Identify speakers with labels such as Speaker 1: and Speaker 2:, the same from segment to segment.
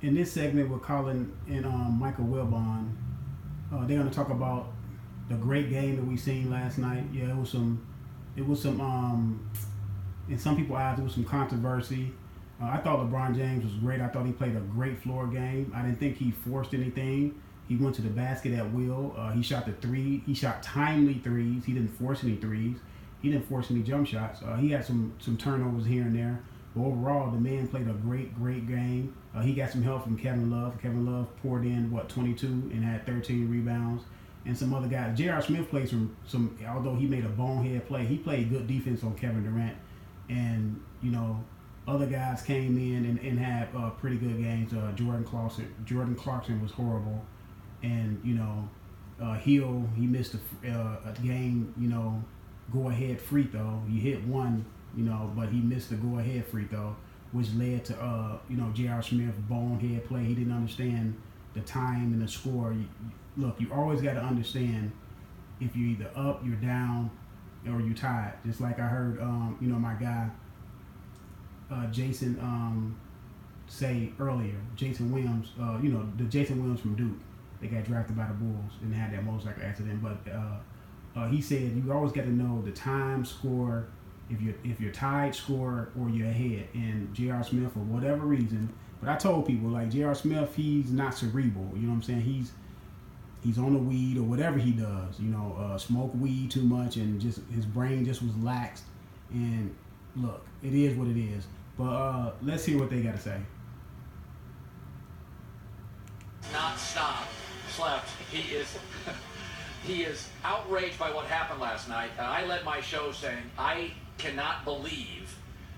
Speaker 1: In this segment with Colin and Michael Wilbon, they're going to talk about the great game that we seen last night. Yeah, it was some. It was some. In some people's eyes, it was some controversy. I thought LeBron James was great. I thought he played a great floor game. I didn't think he forced anything. He went to the basket at will. He shot the three. He shot timely threes. He didn't force any threes. He didn't force any jump shots. He had some turnovers here and there. But overall, the man played a great game. He got some help from Kevin Love. Kevin Love poured in, 22 and had 13 rebounds. And some other guys. J.R. Smith played some, although he made a bonehead play, he played good defense on Kevin Durant. And, other guys came in and had pretty good games. Jordan Clarkson was horrible. And, Hill, he missed a game, go-ahead free throw. He hit one, but he missed the go-ahead free throw, which led to, J.R. Smith bonehead play. He didn't understand the time and the score. Look, you always got to understand if you're either up, you're down, or you're tied. Just like I heard, my guy, Jason say earlier, Jason Williams, the Jason Williams from Duke. They got drafted by the Bulls and had that motorcycle accident. But he said you always got to know the time, score, if you're tied, score, or you're ahead. And J.R. Smith, for whatever reason, but I told people, like, J.R. Smith, he's not cerebral. You know what I'm saying? He's on the weed or whatever he does. Smoke weed too much and just his brain just was laxed. And look, it is what it is. But let's hear what they got to say.
Speaker 2: Not stop, slept. He is outraged by what happened last night. I led my show saying I cannot believe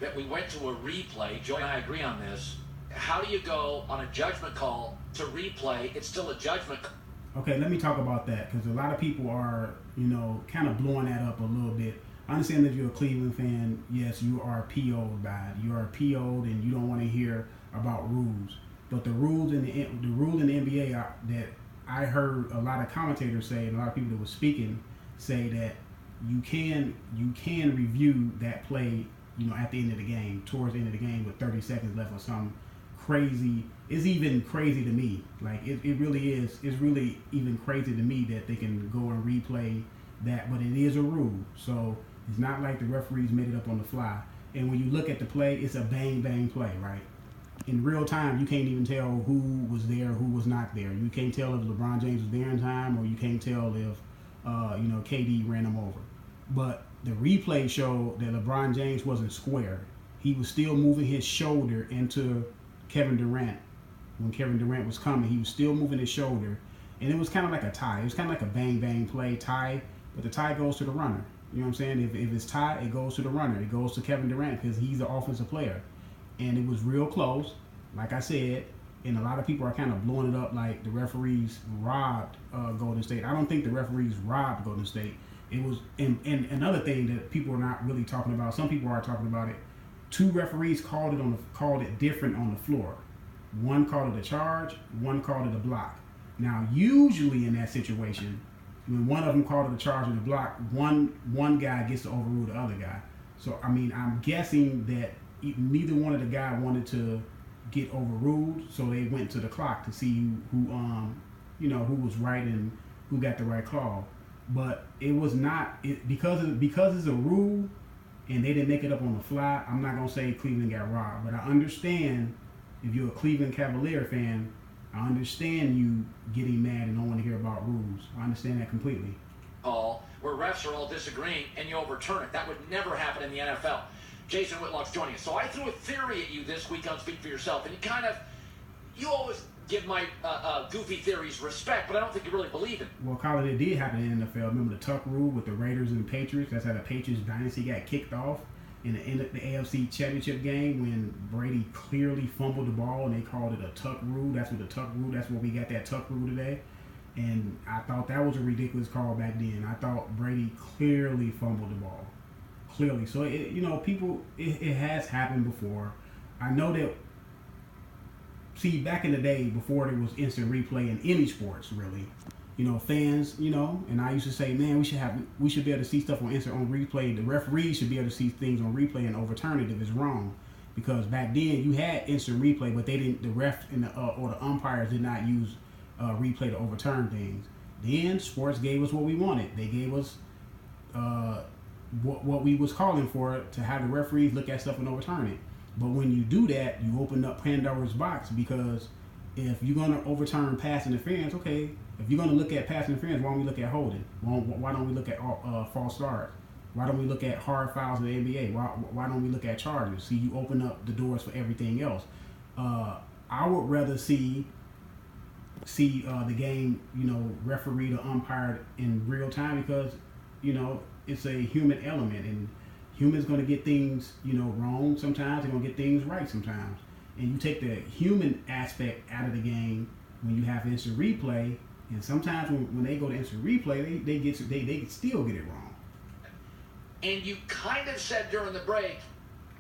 Speaker 2: that we went to a replay. Joy and I agree on this. How do you go on a judgment call to replay? It's still a judgment call.
Speaker 1: Okay, let me talk about that because a lot of people are, kind of blowing that up a little bit. I understand that you're a Cleveland fan. Yes, you are PO'd by it. You are PO'd and you don't want to hear about rules. But the rules in the rule in the NBA that I heard a lot of commentators say, and a lot of people that were speaking say that you can review that play, at the end of the game, towards the end of the game with 30 seconds left or something crazy. It's even crazy to me. Like it really is. It's really even crazy to me that they can go and replay that, but it is a rule. So it's not like the referees made it up on the fly. And when you look at the play, it's a bang bang play, right? In real time, you can't even tell who was there, who was not there. You can't tell if LeBron James was there in time, or you can't tell if, KD ran him over. But the replay showed that LeBron James wasn't square. He was still moving his shoulder into Kevin Durant. When Kevin Durant was coming, he was still moving his shoulder. And it was kind of like a tie. It was kind of like a bang bang play tie, but the tie goes to the runner. You know what I'm saying? If it's tied, it goes to the runner. It goes to Kevin Durant because he's the offensive player. And it was real close, like I said, and a lot of people are kind of blowing it up like the referees robbed Golden State. I don't think the referees robbed Golden State. It was, and another thing that people are not really talking about, some people are talking about it, two referees called it different on the floor. One called it a charge, one called it a block. Now, usually in that situation, when one of them called it a charge and a block, one guy gets to overrule the other guy. So, I'm guessing that neither one of the guys wanted to get overruled, so they went to the clock to see who was right and who got the right call. But it was not because it's a rule and they didn't make it up on the fly. I'm not gonna say Cleveland got robbed, but I understand if you're a Cleveland Cavalier fan, I understand you getting mad and don't want to hear about rules. I understand that completely.
Speaker 2: Where refs are all disagreeing and you overturn it. That would never happen in the NFL. Jason Whitlock's joining us. So I threw a theory at you this week on Speak for Yourself, and you always give my goofy theories respect, but I don't think you really believe it.
Speaker 1: Well, Colin, it did happen in the NFL. Remember the Tuck rule with the Raiders and the Patriots? That's how the Patriots dynasty got kicked off in the AFC Championship game when Brady clearly fumbled the ball, and they called it a Tuck rule. That's what the Tuck rule. That's what we got that Tuck rule today. And I thought that was a ridiculous call back then. I thought Brady clearly fumbled the ball. Clearly. So, it has happened before. I know that, back in the day, before there was instant replay in any sports, really, fans, and I used to say, man, we should be able to see stuff on replay. The referees should be able to see things on replay and overturn it if it's wrong. because back then you had instant replay, but they didn't. The ref and or the umpires did not use replay to overturn things. Then sports gave us what we wanted. They gave us what we was calling for, to have the referees look at stuff and overturn it. But when you do that, you open up Pandora's box, because if you're going to overturn pass interference, okay, if you're going to look at pass interference, why don't we look at holding? Why don't we look at false starts? Why don't we look at hard fouls in the NBA? Why don't we look at charges? See, you open up the doors for everything else. I would rather see the game, refereed or umpired in real time, because, it's a human element, and humans going to get things, wrong sometimes. They're going to get things right sometimes. And you take the human aspect out of the game when you have instant replay, and sometimes when they go to instant replay, they still get it wrong.
Speaker 2: And you kind of said during the break,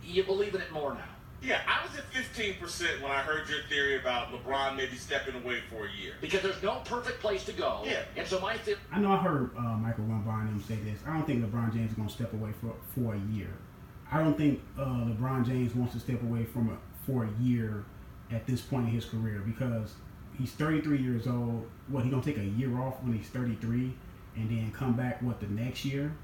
Speaker 2: you believe in it more now.
Speaker 3: Yeah, I was at 15% when I heard your theory about LeBron maybe stepping away for a year.
Speaker 2: Because there's no perfect place to go.
Speaker 3: Yeah.
Speaker 2: And so my theory...
Speaker 1: I know I heard Michael Wimbledon and him say this. I don't think LeBron James is going to step away for a year. I don't think LeBron James wants to step away for a year at this point in his career, because he's 33 years old. He going to take a year off when he's 33 and then come back, the next year?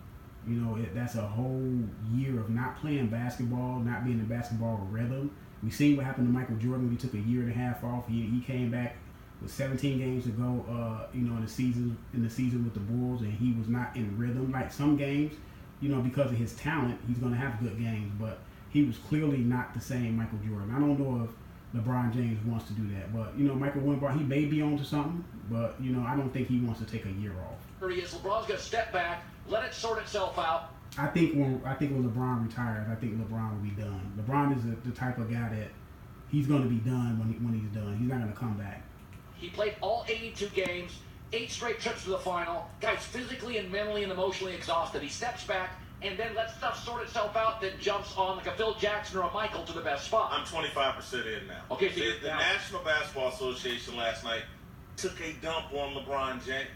Speaker 1: That's a whole year of not playing basketball, not being in basketball rhythm. We seen what happened to Michael Jordan when he took a year and a half off. He came back with 17 games to go, in the season with the Bulls, and he was not in rhythm. Like some games, because of his talent, he's going to have good games, but he was clearly not the same Michael Jordan. I don't know if LeBron James wants to do that, but Michael Wimbledon, he may be on to something, but I don't think he wants to take a year off.
Speaker 2: LeBron's going to step back, let it sort itself out.
Speaker 1: I think when LeBron retires, I think LeBron will be done. LeBron is the type of guy that he's going to be done when he's done. He's not going to come back.
Speaker 2: He played all 82 games, 8 straight trips to the final. Guy's physically and mentally and emotionally exhausted. He steps back and then lets stuff sort itself out, then jumps on like a Phil Jackson or a Michael to the best spot.
Speaker 3: I'm 25% in now.
Speaker 2: Okay, so
Speaker 3: the National Basketball Association last night took a dump on LeBron James.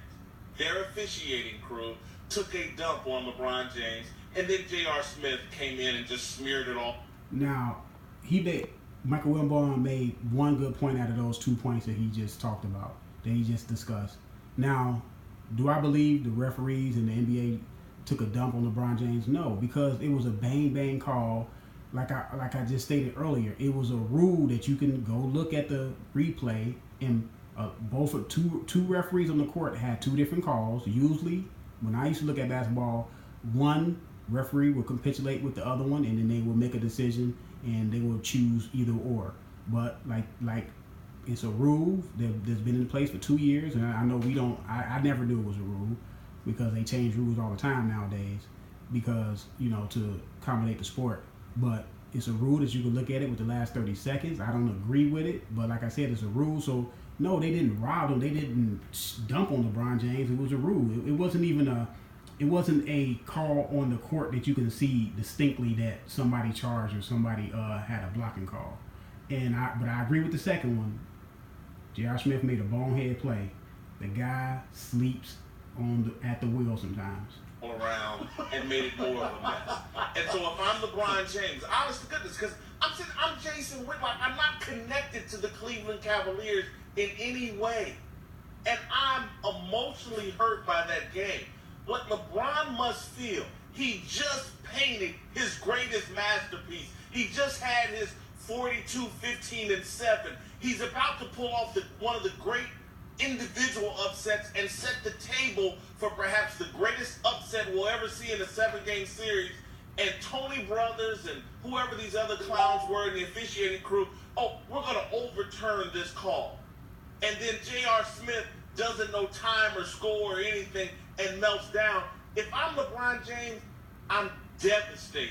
Speaker 3: Their officiating crew took a dump on LeBron James, and then J.R. Smith came in and just smeared it all.
Speaker 1: Now, Michael Wimbledon made one good point out of those 2 points that he just talked about, that he just discussed. Now, do I believe the referees in the NBA took a dump on LeBron James? No, because it was a bang call. Like I just stated earlier, it was a rule that you can go look at the replay, and two referees on the court had 2 different calls. Usually, when I used to look at basketball, one referee would capitulate with the other one, and then they would make a decision, and they would choose either or. But like it's a rule that's been in place for 2 years, and I know I never knew it was a rule, because they change rules all the time nowadays, because to accommodate the sport. But it's a rule that you can look at it with the last 30 seconds. I don't agree with it, but like I said, it's a rule. So no, they didn't rob him. They didn't dump on LeBron James. It was a rule. It wasn't a call on the court that you can see distinctly that somebody charged or somebody had a blocking call. But I agree with the second one. J.R. Smith made a bonehead play. The guy sleeps at the wheel sometimes.
Speaker 3: Around and made it more of a mess. And so if I'm LeBron James, honest to goodness, because I'm Jason Whitlock, I'm not connected to the Cleveland Cavaliers in any way. And I'm emotionally hurt by that game. What LeBron must feel, he just painted his greatest masterpiece. He just had his 42, 15, and 7. He's about to pull off one of the great individual upsets and set the table for perhaps the greatest upset we'll ever see in a 7-game series. And Tony Brothers and whoever these other clowns were in the officiating crew, we're going to overturn this call. And then J.R. Smith doesn't know time or score or anything and melts down. If I'm LeBron James, I'm devastated.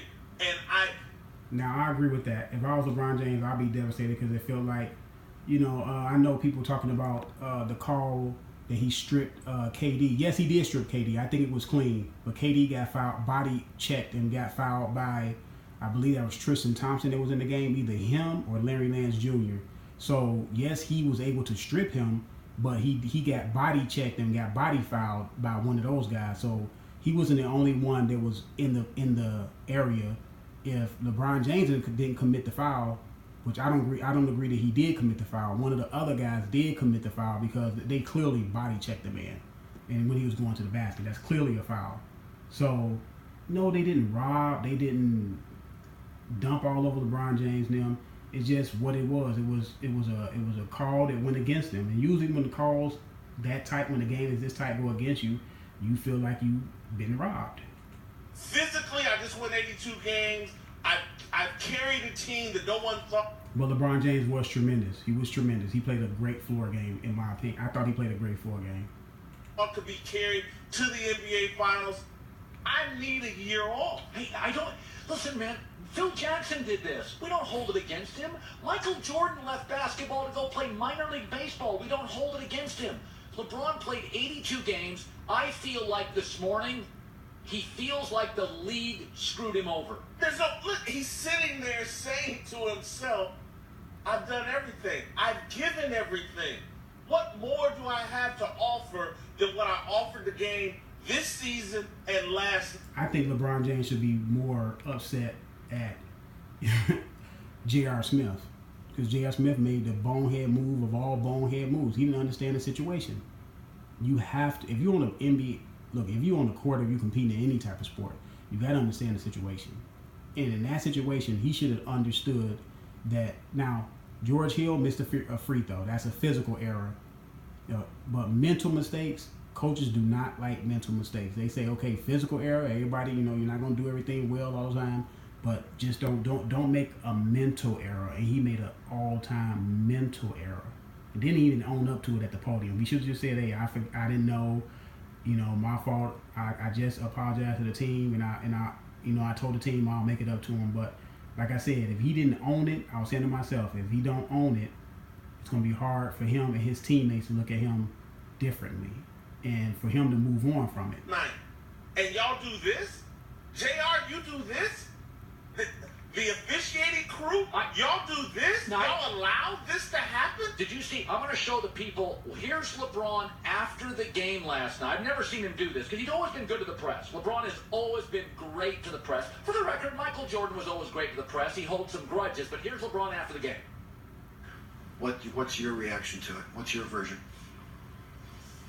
Speaker 1: Now, I agree with that. If I was LeBron James, I'd be devastated, because it felt like, I know people talking about the call that he stripped KD. Yes, he did strip KD. I think it was clean. But KD got fouled, body checked, and got fouled by, I believe that was Tristan Thompson that was in the game, either him or Larry Nance Jr. So, yes, he was able to strip him, but he got body checked and got body fouled by one of those guys. So, he wasn't the only one that was in the area if LeBron James didn't commit the foul, which I don't agree that he did commit the foul. One of the other guys did commit the foul because they clearly body checked the man, and when he was going to the basket, that's clearly a foul. So, no, they didn't rob. They didn't dump all over LeBron James and them. It's just what it was. It was a call that went against them. And usually when the calls that type, when the game is this type, go against you, you feel like you've been robbed.
Speaker 3: Physically, I just won 82 games. I carried a team that no one thought.
Speaker 1: But LeBron James was tremendous. He was tremendous. He played a great floor game, in my opinion. I thought he played a great floor game.
Speaker 3: Could be carried to the NBA Finals. I need a year off.
Speaker 2: Hey, I don't... Listen, man, Phil Jackson did this. We don't hold it against him. Michael Jordan left basketball to go play minor league baseball. We don't hold it against him. LeBron played 82 games. I feel like this morning, he feels like the league screwed him over.
Speaker 3: There's no... Look, he's sitting there saying to himself, I've done everything. I've given everything. What more do I have to offer than what I offered the game this season and last?
Speaker 1: I think LeBron James should be more upset at J.R. Smith, because J.R. Smith made the bonehead move of all bonehead moves. He didn't understand the situation. You have to, if you're on the NBA, look, if you're on the court or you're competing in any type of sport, you got to understand the situation. And in that situation, he should have understood that. Now, George Hill missed a free throw. That's a physical error. But mental mistakes, coaches do not like mental mistakes. They say, okay, physical error, everybody, you're not going to do everything well all the time, but just don't make a mental error. And he made an all-time mental error. And didn't even own up to it at the podium. He should have just said, hey, I didn't know, my fault. I just apologized to the team, and I told the team I'll make it up to him. But like I said, if he didn't own it, I was saying to myself, if he don't own it, it's going to be hard for him and his teammates to look at him differently and for him to move on from it.
Speaker 3: Man, and y'all do this? JR, you do this? The officiating crew, y'all do this? Y'all allow this to happen?
Speaker 2: Did you see? I'm going to show the people. Here's LeBron after the game last night. I've never seen him do this because he's always been good to the press. LeBron has always been great to the press. For the record, Michael Jordan was always great to the press. He holds some grudges, but here's LeBron after the game.
Speaker 4: What's your reaction to it? What's your version?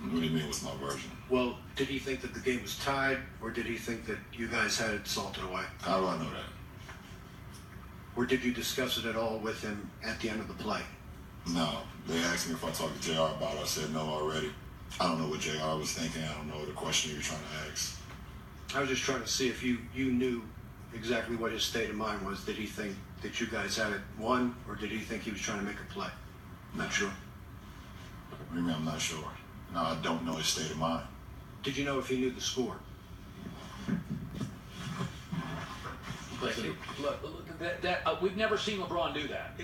Speaker 5: What do you mean, what's my version?
Speaker 4: Well, did he think that the game was tied, or did he think that you guys had it salted away?
Speaker 5: How do I know that?
Speaker 4: Or did you discuss it at all with him at the end of the play?
Speaker 5: No. They asked me if I talked to JR about it. I said no already. I don't know what JR was thinking. I don't know the question you were trying to ask.
Speaker 4: I was just trying to see if you knew exactly what his state of mind was. Did he think that you guys had it won, or did he think he was trying to make a play? I'm not sure.
Speaker 5: What do you mean I'm not sure? No, I don't know his state of mind.
Speaker 4: Did you know if he knew the score?
Speaker 2: Look, we've never seen LeBron do that.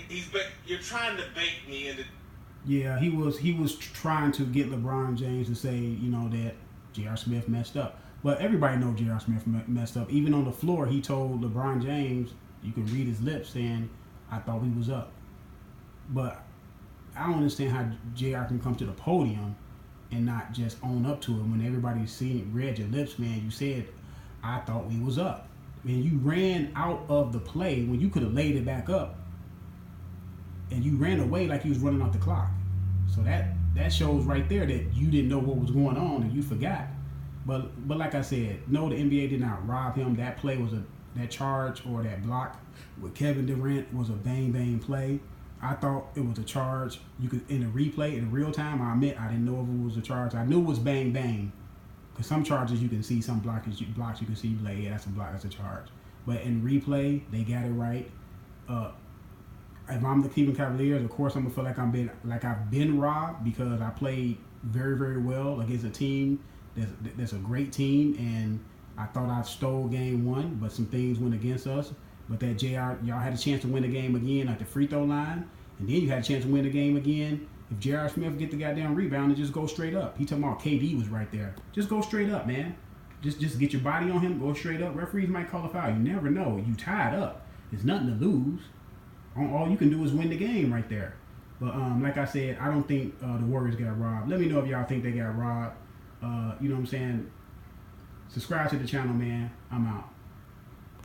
Speaker 3: You're trying to bait me into...
Speaker 1: Yeah, he was trying to get LeBron James to say, that J.R. Smith messed up. But everybody knows J.R. Smith messed up. Even on the floor, he told LeBron James, you can read his lips saying, I thought we was up. But I don't understand how J.R. can come to the podium and not just own up to it when everybody's read your lips, man. You said, I thought we was up. And you ran out of the play when you could have laid it back up. And you ran away like you was running off the clock. So that shows right there that you didn't know what was going on and you forgot. But like I said, no, the NBA did not rob him. That play was that charge or that block with Kevin Durant was a bang play. I thought it was a charge. You could in the replay in real time. I admit I didn't know if it was a charge. I knew it was bang. Because some charges you can see, some blocks you can see, like, yeah, that's a block, that's a charge. But in replay, they got it right. If I'm the Cleveland Cavaliers, of course I'm gonna feel like I've been robbed because I played very, very well against a team that's a great team, and I thought I stole game one, but some things went against us. But that y'all had a chance to win the game again at the free throw line, and then you had a chance to win the game again. If J.R. Smith get the goddamn rebound and just go straight up. He talking about KD was right there. Just go straight up, man. Just get your body on him, go straight up. Referees might call a foul. You never know. You tied up. There's nothing to lose. All you can do is win the game right there. But like I said, I don't think the Warriors got robbed. Let me know if y'all think they got robbed. You know what I'm saying? Subscribe to the channel, man. I'm out.